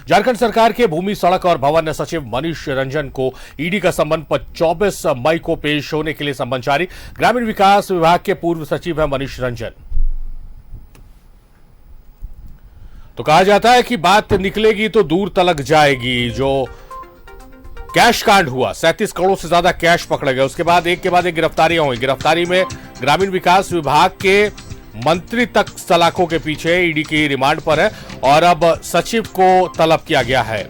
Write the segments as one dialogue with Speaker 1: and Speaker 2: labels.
Speaker 1: झारखंड सरकार के भूमि, सड़क और भवन सचिव मनीष रंजन को ईडी का सम्मन 24 मई को पेश होने के लिए सम्मन जारी। ग्रामीण विकास विभाग के पूर्व सचिव है मनीष रंजन। तो कहा जाता है कि बात निकलेगी तो दूर तलक जाएगी। जो कैश कांड हुआ, 37 करोड़ से ज्यादा कैश पकड़े गए, उसके बाद एक के बाद एक गिरफ्तारियां हुई। गिरफ्तारी में ग्रामीण विकास विभाग के मंत्री तक सलाखों के पीछे ईडी की रिमांड पर है और अब सचिव को तलब किया गया है।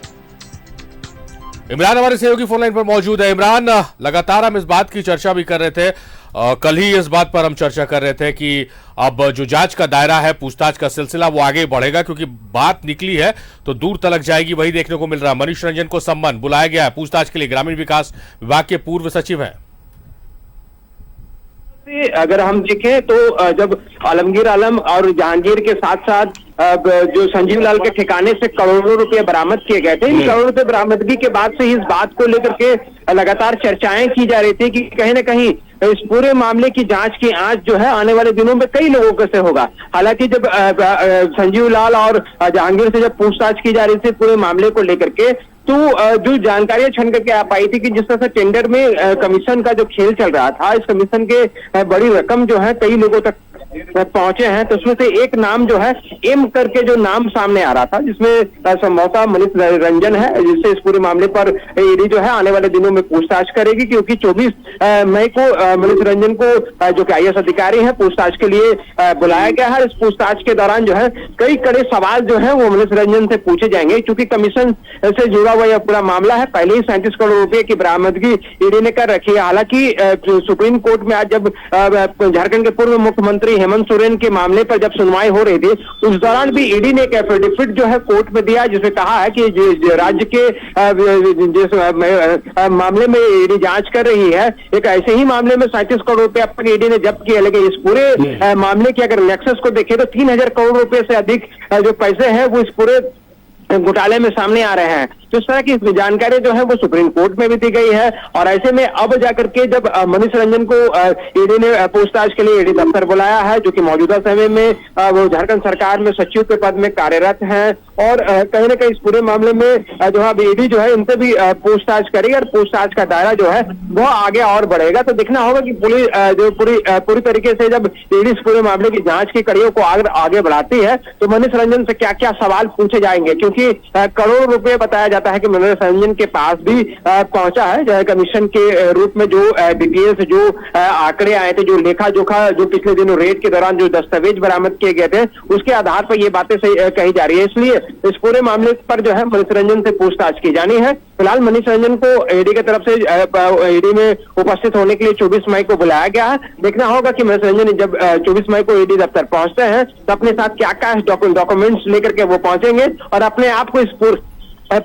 Speaker 1: इमरान हमारे सहयोगी फोनलाइन पर मौजूद है। इमरान, लगातार हम इस बात की चर्चा भी कर रहे थे, कल ही इस बात पर हम चर्चा कर रहे थे कि अब जो जांच का दायरा है, पूछताछ का सिलसिला, वो आगे बढ़ेगा क्योंकि बात निकली है तो दूर तलक जाएगी, वही देखने को मिल रहा है। मनीष रंजन को सम्मन बुलाया गया है पूछताछ के लिए। ग्रामीण विकास विभाग के पूर्व सचिव हैं।
Speaker 2: अगर हम देखें तो जब आलमगीर आलम और जहांगीर के साथ साथ जो संजीव लाल के ठिकाने से करोड़ों रुपए बरामद किए गए थे, इन करोड़ों रुपए बरामदगी के बाद से इस बात को लेकर के लगातार चर्चाएं की जा रही थी कि कहीं ना कहीं इस पूरे मामले की जांच की आंच जो है आने वाले दिनों में कई लोगों से होगा। हालांकि जब संजीव लाल और जहांगीर से जब पूछताछ की जा रही थी पूरे मामले को लेकर के, तो जो जानकारियां छन करके आ पाई थी कि जिस तरह से टेंडर में कमीशन का जो खेल चल रहा था, इस कमीशन के बड़ी रकम जो है कई लोगों तक पहुंचे हैं, तो उसमें से एक नाम जो है एम करके जो नाम सामने आ रहा था, जिसमें संभवतः मनीष रंजन है, जिससे इस पूरे मामले पर ईडी जो है आने वाले दिनों में पूछताछ करेगी। क्योंकि 24 मई को मनीष रंजन को जो कि IAS अधिकारी है पूछताछ के लिए बुलाया गया है। इस पूछताछ के दौरान जो है कई कड़े सवाल जो है वो मनीष रंजन से पूछे जाएंगे, क्योंकि कमीशन से जुड़ा हुआ यह पूरा मामला है। पहले ही 37 करोड़ रुपए की बरामदगी ईडी ने कर रखी है। हालांकि सुप्रीम कोर्ट में आज जब झारखंड के पूर्व मुख्यमंत्री हेमंत सोरेन के मामले पर जब सुनवाई हो रही थी, उस दौरान भी ईडी ने एक एफिडेविट जो है कोर्ट में दिया, जिसमें कहा है कि राज्य के जिस मामले में ईडी जांच कर रही है, एक ऐसे ही मामले में 37 करोड़ रुपए अब तक ईडी ने जब्त किए। लेकिन इस पूरे मामले की अगर नेक्सस को देखें तो 3000 करोड़ रुपए से अधिक जो पैसे हैं वो इस पूरे घोटाले में सामने आ रहे हैं। तो इस तरह की जानकारी जो है वो सुप्रीम कोर्ट में भी दी गई है। और ऐसे में अब जाकर के जब मनीष रंजन को ईडी ने पूछताछ के लिए ईडी दफ्तर बुलाया है, जो कि मौजूदा समय में वो झारखंड सरकार में सचिव के पद में कार्यरत हैं, और कहीं ना कहीं इस पूरे मामले में जो है ईडी जो है इनसे भी पूछताछ करेगी और पूछताछ का दायरा जो है वो आगे और बढ़ेगा। तो देखना होगा कि पूरी तरीके से जब ईडी इस पूरे मामले की जांच की कड़ियों को आगे बढ़ाती है तो मनीष रंजन से क्या क्या सवाल पूछे जाएंगे, क्योंकि करोड़ों रुपए बताया जाता है कि मनीष रंजन के पास भी पहुंचा है। कमीशन के रूप में जो डिटेल्स, जो आंकड़े आए थे, जो लेखा जोखा जो पिछले दिनों रेड के दौरान जो दस्तावेज बरामद किए गए थे, उसके आधार पर ये बातें कही जा रही है। इसलिए इस पूरे मामले पर जो है मनीष रंजन से पूछताछ की जानी है। फिलहाल मनीष रंजन को ईडी की तरफ से ईडी में उपस्थित होने के लिए 24 मई को बुलाया गया है। देखना होगा कि मनीष रंजन जब 24 मई को ईडी दफ्तर पहुंचते हैं तो अपने साथ क्या क्या डॉक्यूमेंट्स लेकर के वो पहुंचेंगे और अपने आप को इस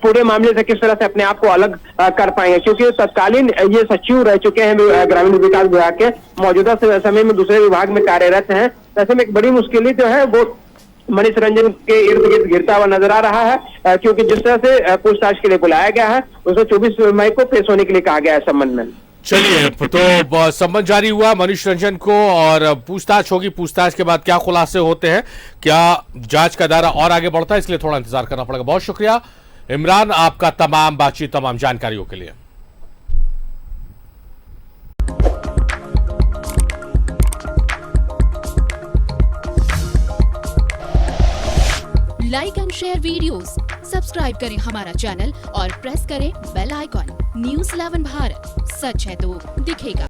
Speaker 2: पूरे मामले से किस तरह से अपने आप को अलग कर पाएंगे, क्योंकि तत्कालीन ये सचिव रह चुके हैं ग्रामीण विकास विभाग के, मौजूदा समय में दूसरे विभाग में कार्यरत हैं। ऐसे में एक बड़ी मुश्किल जो है वो मनीष रंजन के इर्द गिर्द घिरता हुआ नजर आ रहा है, क्योंकि जिस तरह से पूछताछ के लिए बुलाया गया है उसमें 24 मई को पेश होने के लिए कहा गया है संबंध में।
Speaker 1: चलिए, तो सम्मन जारी हुआ मनीष रंजन को और पूछताछ होगी। पूछताछ के बाद क्या खुलासे होते हैं, क्या जांच का दायरा और आगे बढ़ता है, इसके लिए थोड़ा इंतजार करना पड़ेगा। बहुत शुक्रिया इमरान आपका तमाम बातचीत, तमाम जानकारियों के लिए।
Speaker 3: Like and share videos, subscribe करें हमारा चैनल और प्रेस करें बेल आइकॉन। न्यूज़ 11 भारत, सच है तो दिखेगा।